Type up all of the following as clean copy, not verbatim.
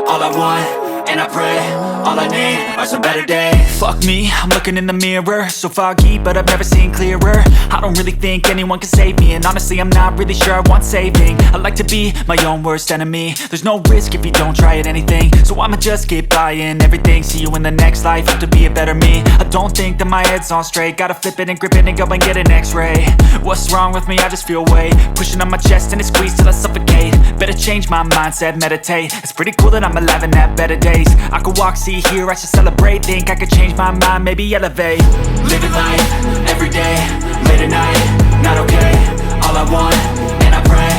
all I want, and I pray, all I need are some better days. Fuck me, I'm looking in the mirror, so foggy, but I've never seen clearer. I don't really think anyone can save me, and honestly I'm not really sure I want saving. I like to be my own worst enemy. There's no risk if you don't try at anything, so I'ma just keep buying everything. See you in the next life, have to be a better me. I don't think that my head's on straight, gotta flip it and grip it and go and get an x-ray. What's wrong with me? I just feel weight pushing on my chest and it squeezes till I suffocate. Better change my mindset, meditate. It's pretty cool that I'm alive and have better days. I could walk, see, hear, I should celebrate. Think I could change my mind, maybe elevate. Living life, everyday, late at night, not okay. All I want, and I pray,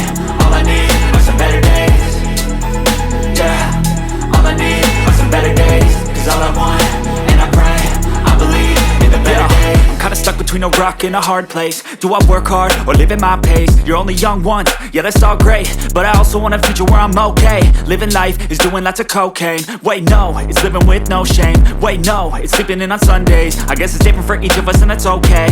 all I need are some better days. Yeah, all I need are some better days. Cause all I want, and I pray, I believe in the better days. I'm kinda stuck between a rock and a hard place. Do I work hard or live at my pace? You're only young once, yeah that's all great, but I also want a future where I'm okay. Living life is doing lots of cocaine. Wait no, it's living with no shame. Wait no, it's sleeping in on Sundays. I guess it's different for each of us and that's okay.